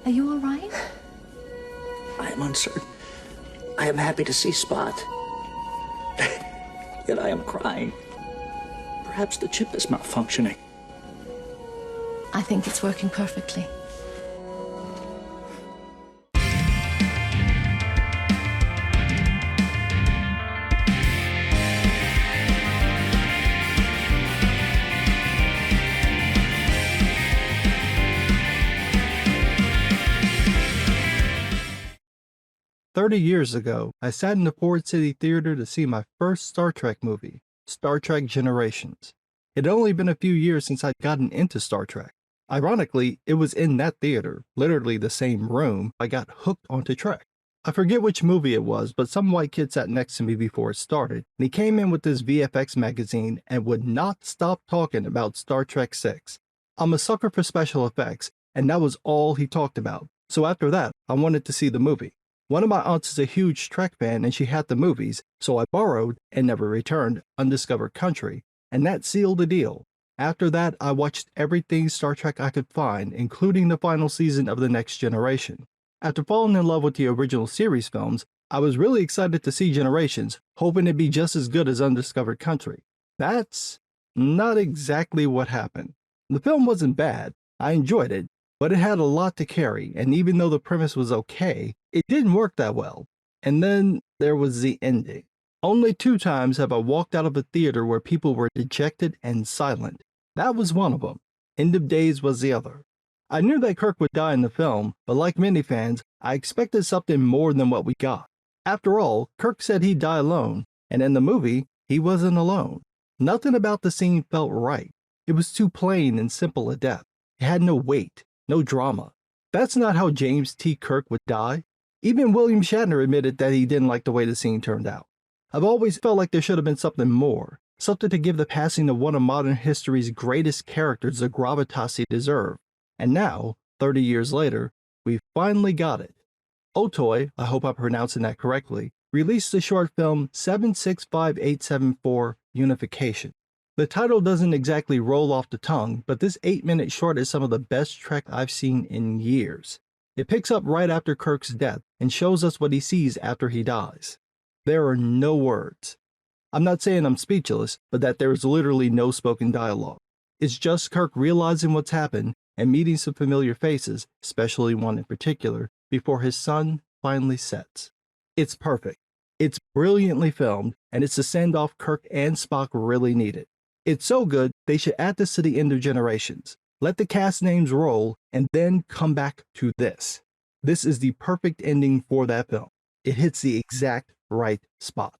Are you all right? I am uncertain. I am happy to see Spot. Yet I am crying. Perhaps the chip is malfunctioning. I think it's working perfectly. "30 years ago, I sat in the Ford City Theater to see my first Star Trek movie, Star Trek Generations. It had only been a few years since I'd gotten into Star Trek. Ironically, it was in that theater, literally the same room, I got hooked onto Trek. I forget which movie it was, but some white kid sat next to me before it started, and he came in with this VFX magazine and would not stop talking about Star Trek 6. I'm a sucker for special effects, and that was all he talked about. So after that, I wanted to see the movie. One of my aunts is a huge Trek fan and she had the movies, so I borrowed, and never returned, Undiscovered Country, and that sealed the deal. After that, I watched everything Star Trek I could find, including the final season of The Next Generation. After falling in love with the original series films, I was really excited to see Generations, hoping it'd be just as good as Undiscovered Country. That's not exactly what happened. The film wasn't bad, I enjoyed it, but it had a lot to carry, and even though the premise was okay, it didn't work that well. And then there was the ending. Only 2 times have I walked out of a theater where people were dejected and silent. That was one of them. End of Days was the other. I knew that Kirk would die in the film, but like many fans, I expected something more than what we got. After all, Kirk said he'd die alone, and in the movie, he wasn't alone. Nothing about the scene felt right. It was too plain and simple a death. It had no weight, no drama. That's not how James T. Kirk would die. Even William Shatner admitted that he didn't like the way the scene turned out. I've always felt like there should have been something more, something to give the passing of one of modern history's greatest characters the gravitas he deserved. And now, 30 years later, we finally got it. Otoy, I hope I'm pronouncing that correctly, released the short film 765874 Unification. The title doesn't exactly roll off the tongue, but this 8-minute short is some of the best Trek I've seen in years. It picks up right after Kirk's death and shows us what he sees after he dies. There are no words. I'm not saying I'm speechless, but that there is literally no spoken dialogue. It's just Kirk realizing what's happened and meeting some familiar faces, especially one in particular, before his sun finally sets. It's perfect. It's brilliantly filmed, and it's the send-off Kirk and Spock really needed. It's so good, they should add this to the end of Generations. Let the cast names roll, and then come back to this. This is the perfect ending for that film. It hits the exact right spot.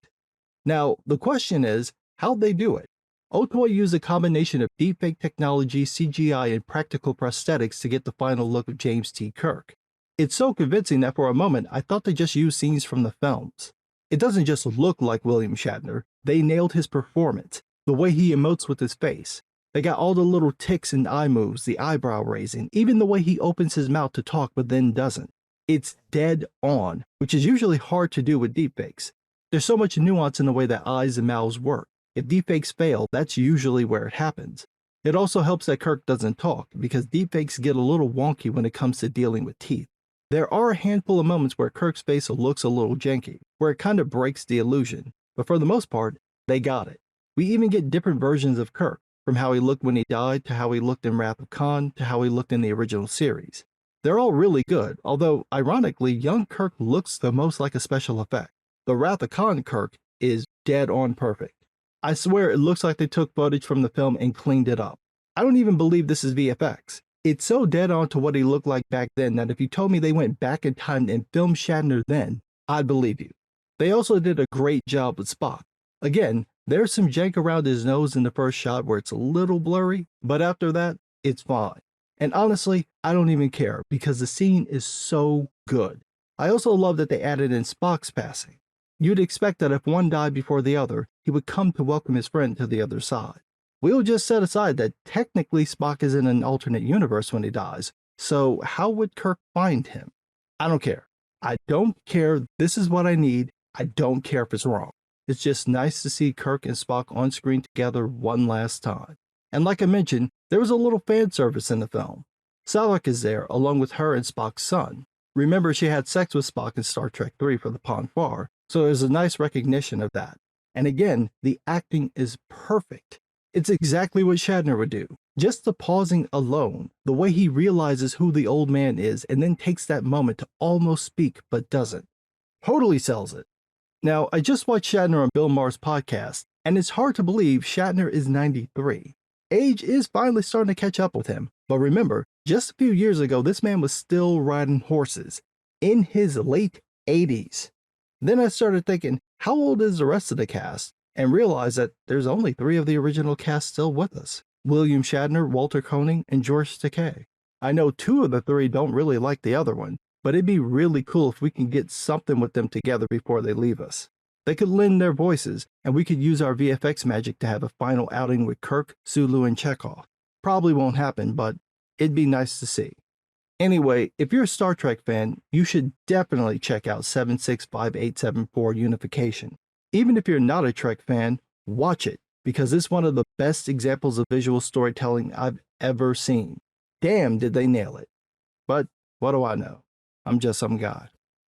Now, the question is, how'd they do it? Otoy used a combination of deepfake technology, CGI, and practical prosthetics to get the final look of James T. Kirk. It's so convincing that for a moment I thought they just used scenes from the films. It doesn't just look like William Shatner, they nailed his performance, the way he emotes with his face. They got all the little ticks and eye moves, the eyebrow raising, even the way he opens his mouth to talk but then doesn't. It's dead on, which is usually hard to do with deepfakes. There's so much nuance in the way that eyes and mouths work. If deepfakes fail, that's usually where it happens. It also helps that Kirk doesn't talk, because deepfakes get a little wonky when it comes to dealing with teeth. There are a handful of moments where Kirk's face looks a little janky, where it kind of breaks the illusion, but for the most part, they got it. We even get different versions of Kirk, from how he looked when he died, to how he looked in Wrath of Khan, to how he looked in the original series. They're all really good, although, ironically, young Kirk looks the most like a special effect. The Wrath of Khan Kirk is dead on perfect. I swear it looks like they took footage from the film and cleaned it up. I don't even believe this is VFX. It's so dead on to what he looked like back then that if you told me they went back in time and filmed Shatner then, I'd believe you. They also did a great job with Spock. Again, there's some jank around his nose in the first shot where it's a little blurry, but after that, it's fine. And honestly, I don't even care because the scene is so good. I also love that they added in Spock's passing. You'd expect that if one died before the other, he would come to welcome his friend to the other side. We'll just set aside that technically Spock is in an alternate universe when he dies, so how would Kirk find him? I don't care. I don't care. This is what I need. I don't care if it's wrong. It's just nice to see Kirk and Spock on screen together one last time. And like I mentioned, there was a little fan service in the film. Sarek is there, along with her and Spock's son. Remember, she had sex with Spock in Star Trek III for the Ponfar, so there's a nice recognition of that. And again, the acting is perfect. It's exactly what Shatner would do. Just the pausing alone, the way he realizes who the old man is and then takes that moment to almost speak but doesn't. Totally sells it. Now, I just watched Shatner on Bill Maher's podcast, and it's hard to believe Shatner is 93. Age is finally starting to catch up with him, but remember, just a few years ago, this man was still riding horses, in his late 80s. Then I started thinking, how old is the rest of the cast? And realized that there's only 3 of the original cast still with us. William Shatner, Walter Koenig, and George Takei. I know 2 of the 3 don't really like the other one, but it'd be really cool if we can get something with them together before they leave us. They could lend their voices, and we could use our VFX magic to have a final outing with Kirk, Sulu, and Chekhov. Probably won't happen, but it'd be nice to see. Anyway, if you're a Star Trek fan, you should definitely check out 765874 Unification. Even if you're not a Trek fan, watch it, because it's one of the best examples of visual storytelling I've ever seen. Damn, did they nail it. But what do I know? I'm just some guy.